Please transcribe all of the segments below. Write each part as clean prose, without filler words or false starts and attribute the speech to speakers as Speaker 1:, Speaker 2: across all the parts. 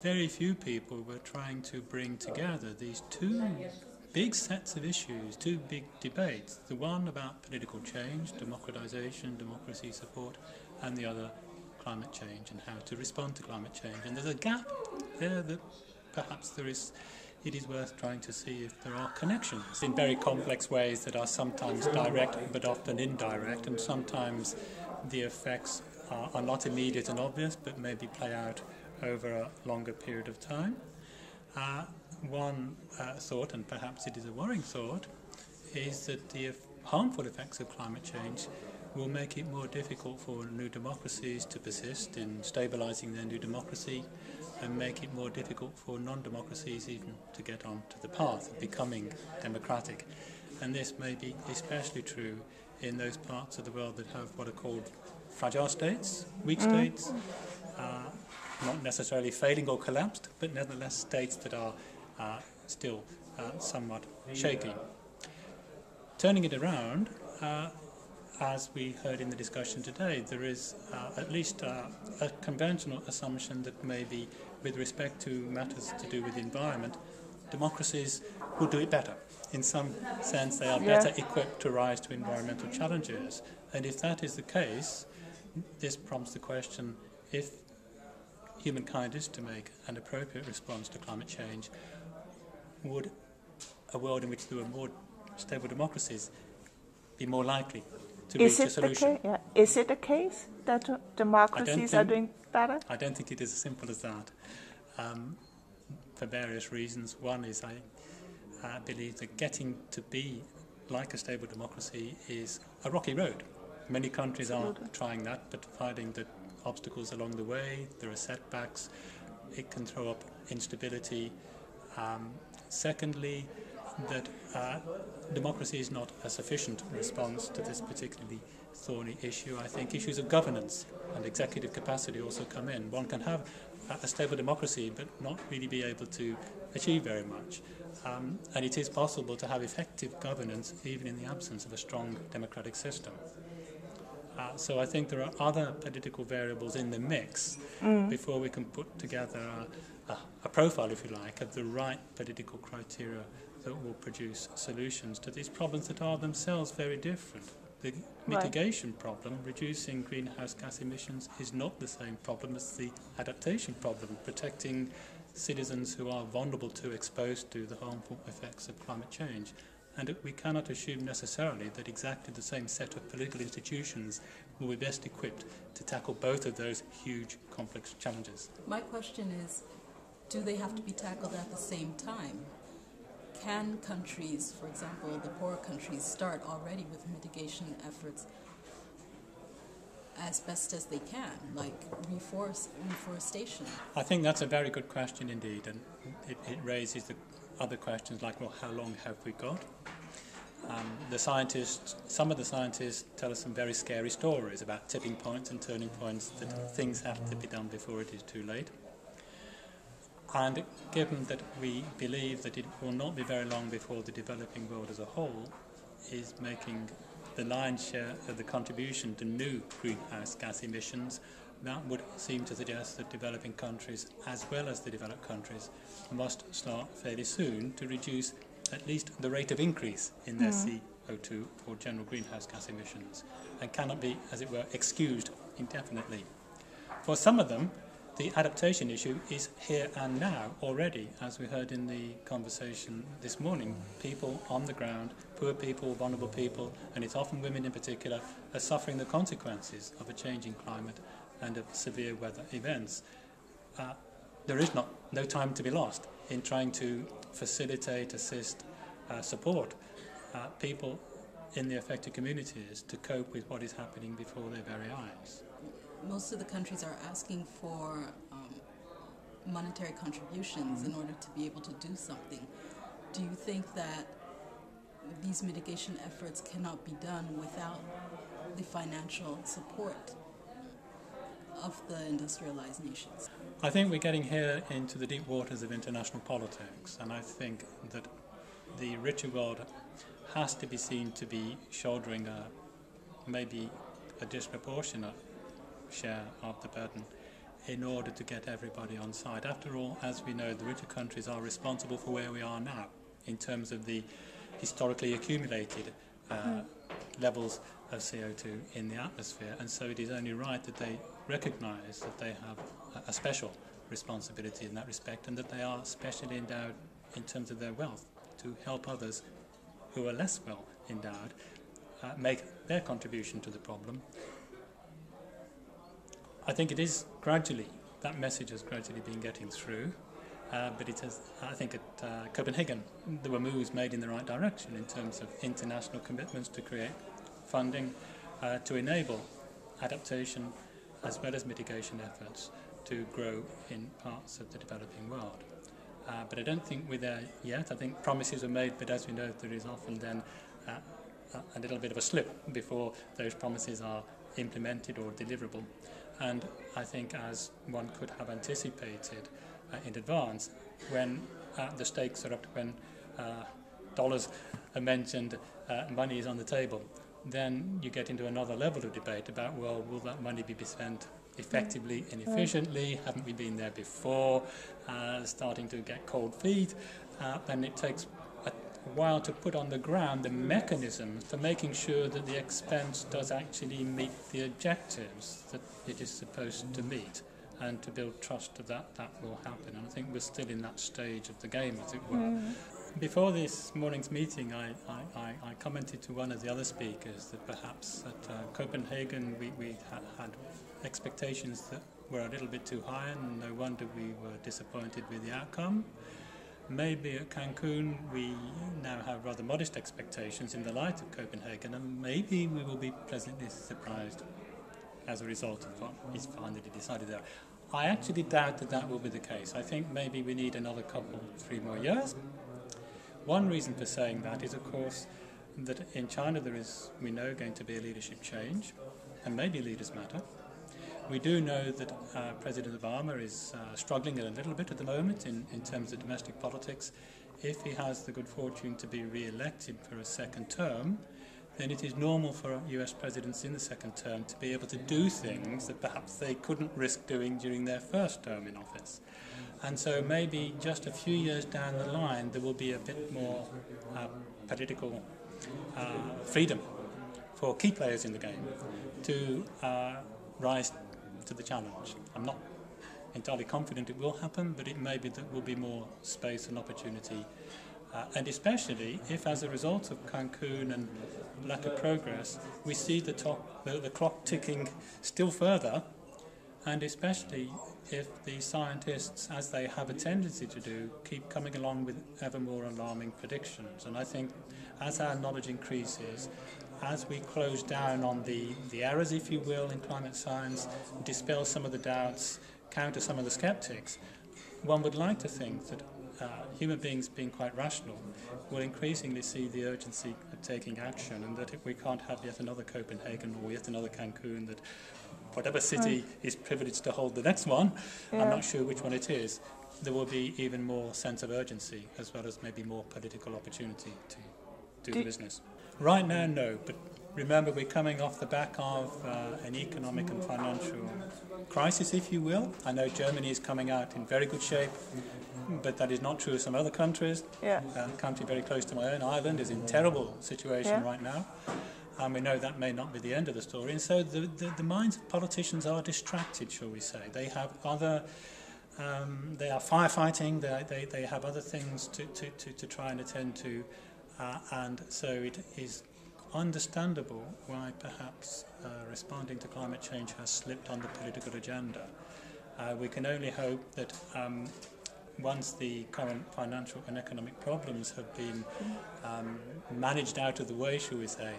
Speaker 1: Very few people were trying to bring together these two big sets of issues, two big debates. The one about political change, democratization, democracy support, and the other climate change and how to respond to climate change. And there's a gap there that perhaps it is worth trying to see if there are connections in very complex ways that are sometimes direct but often indirect, and sometimes the effects are not immediate and obvious but maybe play out over a longer period of time. One thought, and perhaps it is a worrying thought, is that the harmful effects of climate change will make it more difficult for new democracies to persist in stabilising their new democracy, and make it more difficult for non-democracies even to get onto the path of becoming democratic. And this may be especially true in those parts of the world that have what are called fragile states, weak states, not necessarily failing or collapsed, but nevertheless states that are still somewhat shaky. Turning it around, as we heard in the discussion today, there is at least a conventional assumption that maybe with respect to matters to do with the environment, democracies will do it better. In some sense, they are better equipped to rise to environmental challenges. And if that is the case, this prompts the question, if humankind is to make an appropriate response to climate change, would a world in which there were more stable democracies be more likely to reach a solution?
Speaker 2: Is it the case that democracies are doing better?
Speaker 1: I don't think it is as simple as that, for various reasons. One is I believe that getting to be like a stable democracy is a rocky road. Many countries are trying that, but finding that obstacles along the way, there are setbacks, it can throw up instability. Secondly, that democracy is not a sufficient response to this particularly thorny issue. I think issues of governance and executive capacity also come in. One can have a stable democracy but not really be able to achieve very much. And it is possible to have effective governance even in the absence of a strong democratic system. So I think there are other political variables in the mix before we can put together a profile, if you like, of the right political criteria that will produce solutions to these problems that are themselves very different. The mitigation problem, reducing greenhouse gas emissions, is not the same problem as the adaptation problem, protecting citizens who are vulnerable to, exposed to the harmful effects of climate change. And we cannot assume necessarily that exactly the same set of political institutions will be best equipped to tackle both of those huge, complex challenges.
Speaker 3: My question is, do they have to be tackled at the same time? Can countries, for example, the poorer countries, start already with mitigation efforts as best as they can, like reforestation?
Speaker 1: I think that's a very good question indeed, and it raises the other questions like, well, how long have we got? Some of the scientists tell us some very scary stories about tipping points and turning points, that things have to be done before it is too late. And given that we believe that it will not be very long before the developing world as a whole is making the lion's share of the contribution to new greenhouse gas emissions, that would seem to suggest that developing countries, as well as the developed countries, must start fairly soon to reduce at least the rate of increase in their CO2 or general greenhouse gas emissions, and cannot be, as it were, excused indefinitely. For some of them, the adaptation issue is here and now already, as we heard in the conversation this morning. People on the ground, poor people, vulnerable people, and it's often women in particular, are suffering the consequences of a changing climate and of severe weather events. There is no time to be lost in trying to facilitate, assist, support people in the affected communities to cope with what is happening before their very eyes.
Speaker 3: Most of the countries are asking for monetary contributions in order to be able to do something. Do you think that these mitigation efforts cannot be done without the financial support of the industrialized nations?
Speaker 1: I think we're getting here into the deep waters of international politics, and I think that the richer world has to be seen to be shouldering maybe a disproportionate share of the burden in order to get everybody on side. After all, as we know, the richer countries are responsible for where we are now in terms of the historically accumulated levels of CO2 in the atmosphere, and so it is only right that they recognise that they have a special responsibility in that respect, and that they are specially endowed in terms of their wealth to help others who are less well endowed make their contribution to the problem. I think it is gradually, that message has gradually been getting through, but it has, I think at Copenhagen there were moves made in the right direction in terms of international commitments to create funding to enable adaptation as well as mitigation efforts to grow in parts of the developing world. But I don't think we're there yet. I think promises are made, but as we know, there is often then a little bit of a slip before those promises are implemented or deliverable. And I think, as one could have anticipated in advance, when the stakes are up, when dollars are mentioned, money is on the table, then you get into another level of debate about, well, will that money be spent effectively and efficiently? Haven't we been there before? Starting to get cold feet. And it takes a while to put on the ground the mechanism for making sure that the expense does actually meet the objectives that it is supposed to meet, and to build trust that that will happen. And I think we're still in that stage of the game, as it were. Before this morning's meeting, I commented to one of the other speakers that perhaps at Copenhagen we had expectations that were a little bit too high, and no wonder we were disappointed with the outcome. Maybe at Cancun we now have rather modest expectations in the light of Copenhagen, and maybe we will be pleasantly surprised as a result of what is finally decided there. I actually doubt that that will be the case. I think maybe we need another couple, 3 more years. One reason for saying that is, of course, that in China there is, we know, going to be a leadership change, and maybe leaders matter. We do know that President Obama is struggling a little bit at the moment in terms of domestic politics. If he has the good fortune to be re-elected for a second term, then it is normal for US presidents in the second term to be able to do things that perhaps they couldn't risk doing during their first term in office. And so maybe just a few years down the line there will be a bit more political freedom for key players in the game to rise to the challenge. I'm not entirely confident it will happen, but it may be that there will be more space and opportunity, and especially if, as a result of Cancun and lack of progress, we see the clock ticking still further, and especially if the scientists, as they have a tendency to do, keep coming along with ever more alarming predictions. And I think as our knowledge increases, as we close down on the errors, if you will, in climate science, dispel some of the doubts, counter some of the skeptics, one would like to think that human beings, being quite rational, will increasingly see the urgency of taking action, and that if we can't have yet another Copenhagen or yet another Cancun, that whatever city is privileged to hold the next one, I'm not sure which one it is, there will be even more sense of urgency, as well as maybe more political opportunity to do the business. Right now, no, but remember, we're coming off the back of an economic and financial crisis, if you will. I know Germany is coming out in very good shape, but that is not true of some other countries. A country very close to my own, Ireland, is in terrible situation right now. And we know that may not be the end of the story. And so the minds of politicians are distracted, shall we say. They have other, they are firefighting, they have other things to try and attend to. And so it is understandable why perhaps responding to climate change has slipped on the political agenda. We can only hope that once the current financial and economic problems have been managed out of the way, shall we say,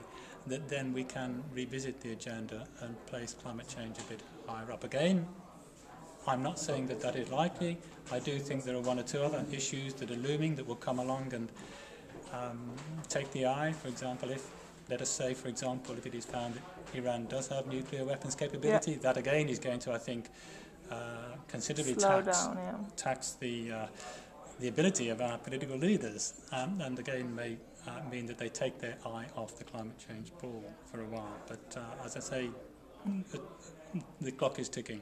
Speaker 1: that then we can revisit the agenda and place climate change a bit higher up. Again, I'm not saying that that is likely. I do think there are 1 or 2 other issues that are looming that will come along and take the eye. For example, let us say, for example, if it is found that Iran does have nuclear weapons capability, that again is going to, I think, considerably tax the ability of our political leaders, and again may mean that they take their eye off the climate change ball for a while. But as I say, the clock is ticking.